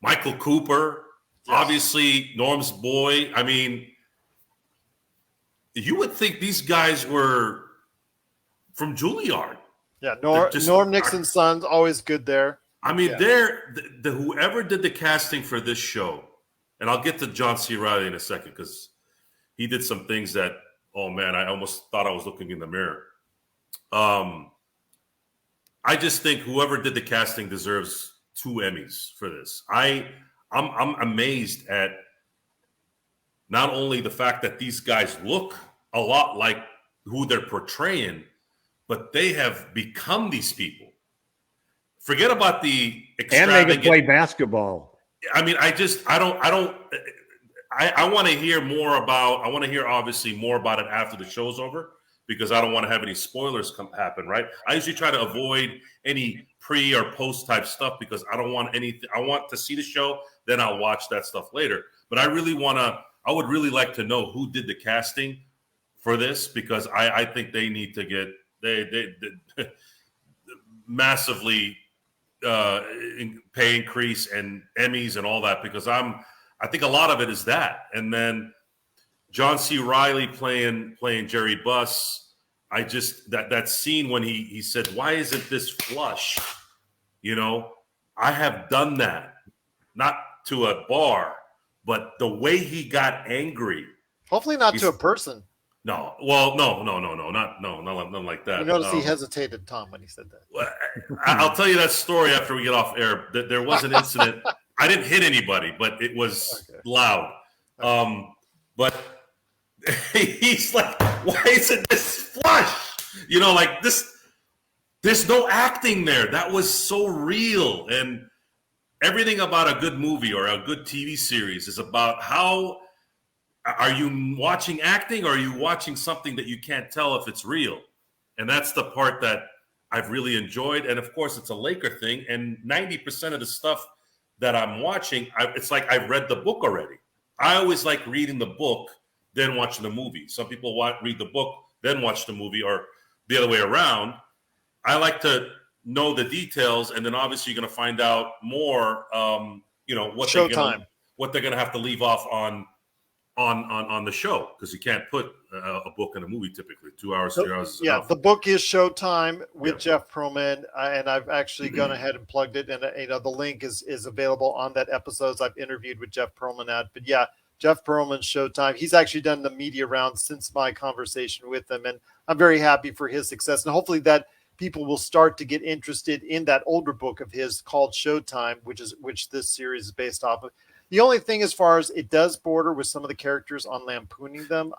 Michael Cooper, yes. Obviously Norm's boy. I mean, you would think these guys were from Juilliard. Yeah, Norm Nixon's son's always good there. I mean, they're whoever did the casting for this show, and I'll get to John C. Reilly in a second because he did some things that, oh man, I almost thought I was looking in the mirror. I just think whoever did the casting deserves 2 Emmys for this. I'm amazed at not only the fact that these guys look a lot like who they're portraying, but they have become these people. Forget about the extravagant. And they can play basketball. I mean, I want to hear more about. I want to hear obviously more about it after the show's over because I don't want to have any spoilers happen. Right? I usually try to avoid any pre or post type stuff because I don't want anything. I want to see the show, then I'll watch that stuff later. But I really want to. I would really like to know who did the casting for this because I think they need to get they massively pay increase and Emmys and all that because I think a lot of it is that. And then John C. Reilly playing Jerry Buss. I just that scene when he said, "Why isn't this flush?" You know, I have done that, not to a bar, but the way he got angry. Hopefully not to a person. No, well, no, nothing like that. You notice he hesitated, Tom, when he said that. I'll tell you that story after we get off air. There was an incident. I didn't hit anybody, but it was loud. But he's like, why isn't this flush? You know, like this, there's no acting there. That was so real. And everything about a good movie or a good TV series is about how are you watching acting or are you watching something that you can't tell if it's real? And that's the part that I've really enjoyed. And of course, it's a Laker thing. And 90% of the stuff that I'm watching, it's like I've read the book already. I always like reading the book, then watching the movie. Some people read the book, then watch the movie, or the other way around. I like to know the details, and then obviously you're going to find out more. What they're going to have to leave off on the show, because you can't put a book in a movie typically. 2 hours, 3 hours is enough. The book is Showtime with Jeff Pearlman, and I've actually gone ahead and plugged it, and the link is available on that episodes I've interviewed with Jeff Pearlman at. But yeah, Jeff Pearlman's Showtime. He's actually done the media rounds since my conversation with him, and I'm very happy for his success, and hopefully that people will start to get interested in that older book of his called Showtime, which this series is based off of. The only thing, as far as it does border with some of the characters on lampooning them,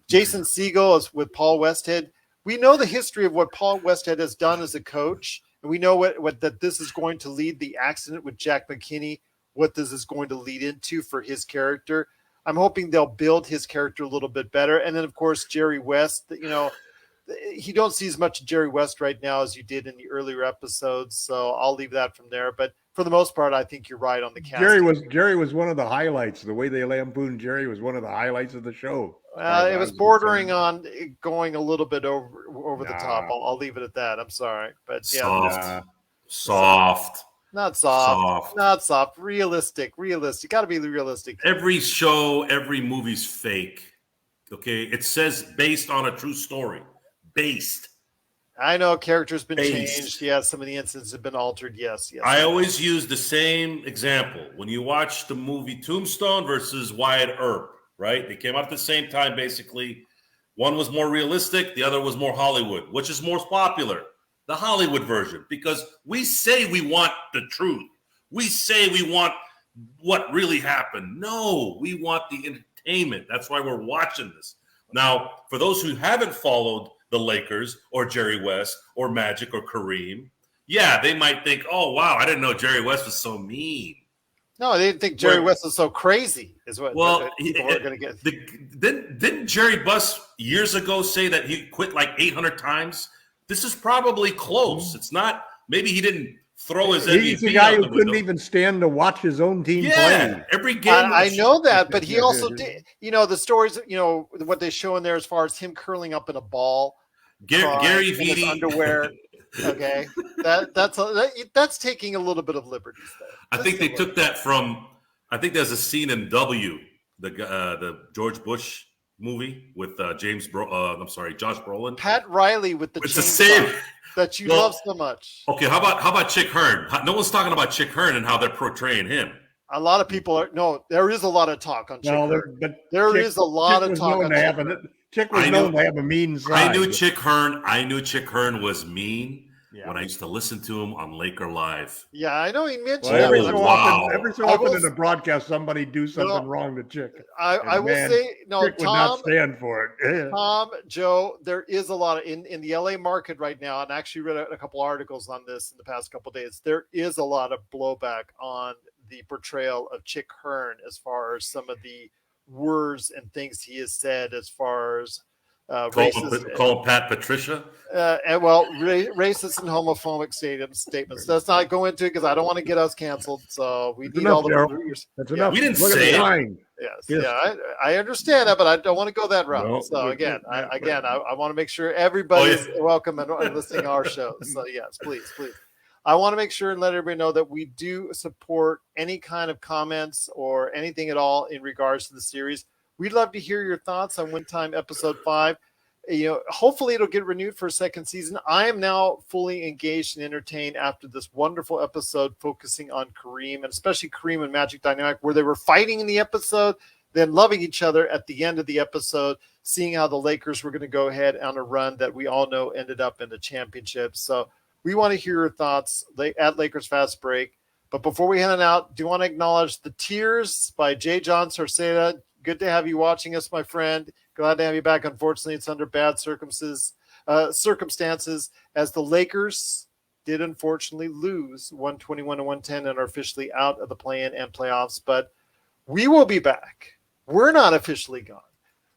Jason Segel is with Paul Westhead. We know the history of what Paul Westhead has done as a coach, and we know that this is going to lead the accident with Jack McKinney. What this is going to lead into for his character. I'm hoping they'll build his character a little bit better. And then, of course, Jerry West, you don't see as much Jerry West right now as you did in the earlier episodes. So I'll leave that from there. But for the most part, I think you're right on the cast. Jerry was one of the highlights. The way they lampooned Jerry was one of the highlights of the show. It was bordering on going a little bit over the top. I'll leave it at that. I'm sorry. But soft. Not soft. Not soft. Realistic. Got to be realistic. Every show, every movie's fake. Okay? It says based on a true story. Based. I know characters been changed. Yeah, some of the incidents have been altered. Yes. I always use the same example. When you watch the movie Tombstone versus Wyatt Earp, right? They came out at the same time, basically. One was more realistic. The other was more Hollywood. Which is more popular? The Hollywood version, because we say we want the truth. We say we want what really happened. No, we want the entertainment. That's why we're watching this. Now, for those who haven't followed the Lakers or Jerry West or Magic or Kareem, they might think, oh, wow, I didn't know Jerry West was so mean. No, they didn't think Jerry West was so crazy is what people are going to get. Didn't Jerry West years ago say that he quit like 800 times? This is probably close. It's not. Maybe he didn't throw his MVP. He's a guy who couldn't even stand to watch his own team play. Every game. I know that, but he also did. The stories. What they show in there as far as him curling up in a ball. Gary Vitae underwear. Okay, that's taking a little bit of liberties there. I think they took that from. I think there's a scene in W, the George Bush movie with Josh Brolin. Pat Riley with it's the same that you love so much. Okay, how about Chick Hearn? No one's talking about Chick Hearn and how they're portraying him. A lot of people are there is a lot of talk on Chick Hearn. But there is a lot of talk on Chick Hearn. Chick was known to have a mean side. I knew Chick Hearn was mean when I used to listen to him on Laker Live. Yeah, I know he mentioned every so often in the broadcast somebody do something wrong to Chick. I will say Chick would not stand for it. Tom, Joe, there is a lot of in the LA market right now, and I actually read a couple articles on this in the past couple of days. There is a lot of blowback on the portrayal of Chick Hearn as far as some of the words and things he has said as far as call Pat Patricia. Racist and homophobic statements. Let's not go into it because I don't want to get us canceled. So we need all the. That's enough. We didn't say it. Yes. Yeah, I understand that, but I don't want to go that route. So again, I want to make sure everybody's welcome and listening to our show. So yes, please. I want to make sure and let everybody know that we do support any kind of comments or anything at all in regards to the series. We'd love to hear your thoughts on Win Time Episode 5. Hopefully it'll get renewed for a second season. I am now fully engaged and entertained after this wonderful episode focusing on Kareem, and especially Kareem and Magic dynamic, where they were fighting in the episode. then loving each other at the end of the episode, seeing how the Lakers were going to go ahead on a run that we all know ended up in the championship. So we want to hear your thoughts at Lakers Fast Break. But before we hand it out, do you want to acknowledge The Tears by J. John Sorceda? Good to have you watching us, my friend. Glad to have you back. Unfortunately, it's under bad circumstances as the Lakers did unfortunately lose 121-110 and are officially out of the play-in and playoffs. But we will be back. We're not officially gone.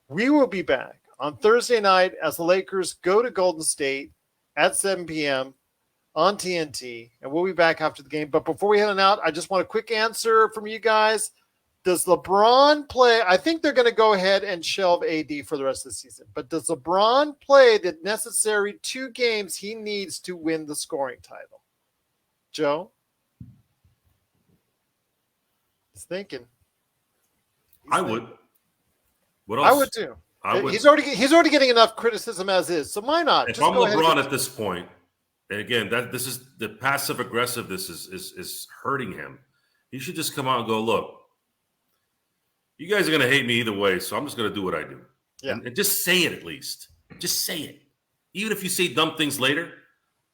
We will be back on Thursday night as the Lakers go to Golden State at 7 p.m. on TNT, and we'll be back after the game. But before we head on out, I just want a quick answer from you guys. Does LeBron play? I think they're going to go ahead and shelve AD for the rest of the season. But does LeBron play the necessary 2 games he needs to win the scoring title? Joe? He's thinking. I would. What else? I would too. He's already getting enough criticism as is. So why not? If I'm LeBron at this point, and again, this is the passive aggressive. This is hurting him. He should just come out and go, look, you guys are going to hate me either way, so I'm just going to do what I do. Yeah. And just say it at least. Just say it. Even if you say dumb things later,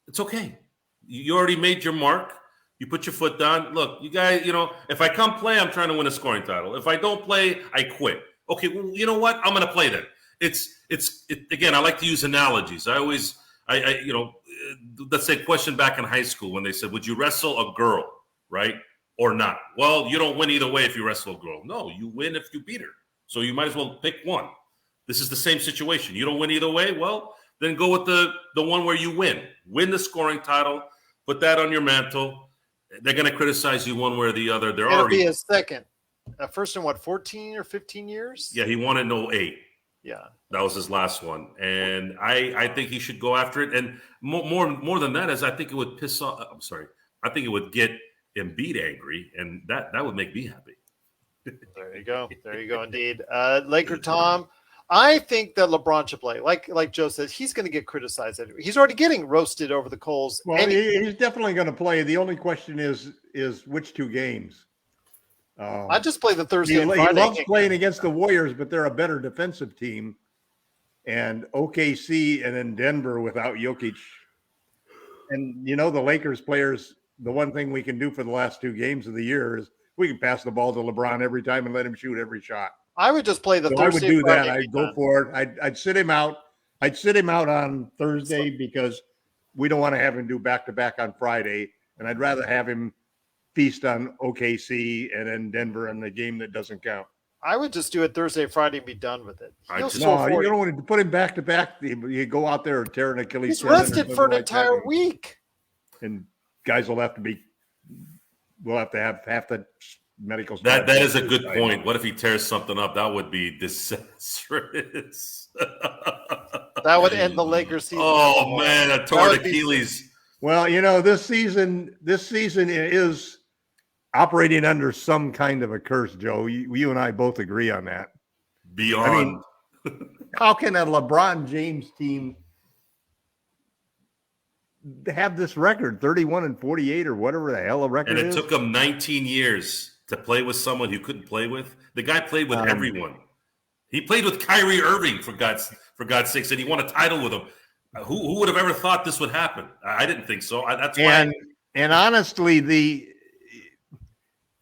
it's okay. You already made your mark. You put your foot down. Look, you guys, if I come play, I'm trying to win a scoring title. If I don't play, I quit. Okay, well, you know what? I'm going to play then. Again, I like to use analogies. Let's say question back in high school when they said, would you wrestle a girl, right? Or not? Well, you don't win either way if you wrestle a girl. No, you win if you beat her. So you might as well pick one. This is the same situation. You don't win either way? Well, then go with the one where you win. Win the scoring title. Put that on your mantle. They're going to criticize you one way or the other. It'll be his second. First in 14 or 15 years? Yeah, he won in 08. Yeah. That was his last one. And I think he should go after it. And more than that is I think it would piss off. I'm sorry. I think it would get Embiid angry, and that would make me happy. There you go. There you go, indeed. Laker Tom, I think that LeBron should play. Like Joe said, he's going to get criticized. He's already getting roasted over the coals. Well, he's definitely going to play. The only question is which 2 games. I just play the Thursday and Friday. He loves playing game. against the Warriors, but they're a better defensive team. And OKC and then Denver without Jokic. And, the Lakers players, the one thing we can do for the last 2 games of the year is we can pass the ball to LeBron every time and let him shoot every shot. I would just play the Thursday. I would do Friday that. I'd go for it. I'd sit him out. I'd sit him out on Thursday because we don't want to have him do back-to-back on Friday. And I'd rather have him feast on OKC and then Denver in the game that doesn't count. I would just do it Thursday, Friday, and be done with it. No, you don't want to put him back-to-back. You go out there and tear an Achilles tendon. He's rested for an entire week. And guys will have to have half the medical stuff. That is a good point. What if he tears something up? That would be disastrous. That would end the Lakers season. Oh man, a torn Achilles. Well, this season is operating under some kind of a curse, Joe. You and I both agree on that. Beyond. How can a LeBron James team have this record, 31-48 or whatever the hell a record is? And it took him 19 years to play with someone he couldn't play with. The guy played with everyone. He played with Kyrie Irving, for God's sakes, and he won a title with him. Who would have ever thought this would happen? I didn't think so. That's why. And honestly,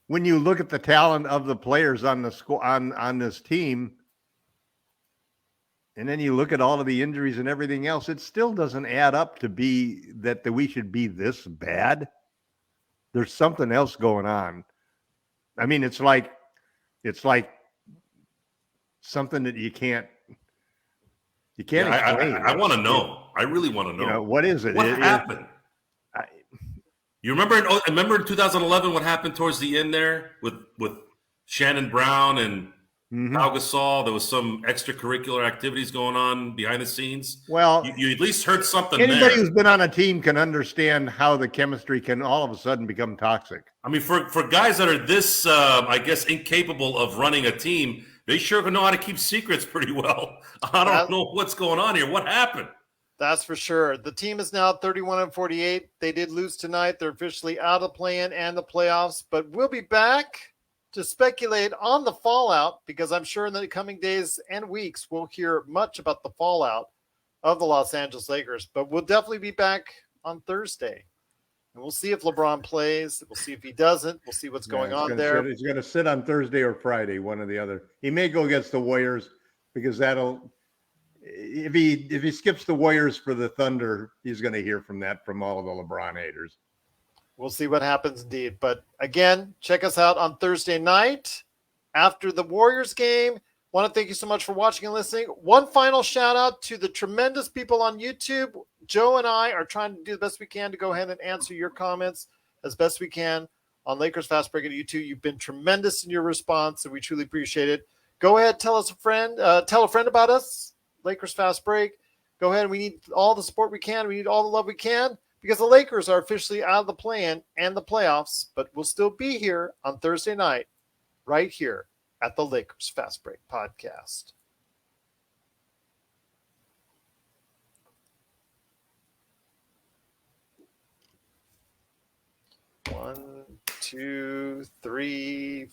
when you look at the talent of the players on the on this team, and then you look at all of the injuries and everything else, it still doesn't add up to be that we should be this bad. There's something else going on. I mean, it's like something that you can't explain. I want to know. I really want to know. What is it? What happened? You remember in 2011 what happened towards the end there with Shannon Brown and Pau Gasol? There was some extracurricular activities going on behind the scenes. Well, you at least heard something. Anybody who's been on a team can understand how the chemistry can all of a sudden become toxic. I mean, for guys that are this, I guess, incapable of running a team, they sure know how to keep secrets pretty well. I don't know what's going on here. What happened? That's for sure. The team is now 31-48. They did lose tonight. They're officially out of the play-in and the playoffs, but we'll be back to speculate on the fallout, because I'm sure in the coming days and weeks we'll hear much about the fallout of the Los Angeles Lakers. But we'll definitely be back on Thursday. And we'll see if LeBron plays. We'll see if he doesn't. We'll see what's going on there. He's going to sit on Thursday or Friday, one or the other. He may go against the Warriors because if he skips the Warriors for the Thunder, he's going to hear from all of the LeBron haters. We'll see what happens indeed. But again, check us out on Thursday night after the Warriors game. Want to thank you so much for watching and listening. One final shout out to the tremendous people on YouTube. Joe and I are trying to do the best we can to go ahead and answer your comments as best we can on Lakers Fast Break at YouTube. You've been tremendous in your response, and we truly appreciate it. Go ahead, tell a friend about us, Lakers Fast Break. Go ahead. We need all the support we can. We need all the love we can, because the Lakers are officially out of the play-in and the playoffs, but we'll still be here on Thursday night, right here at the Lakers Fast Break Podcast. One, two, three,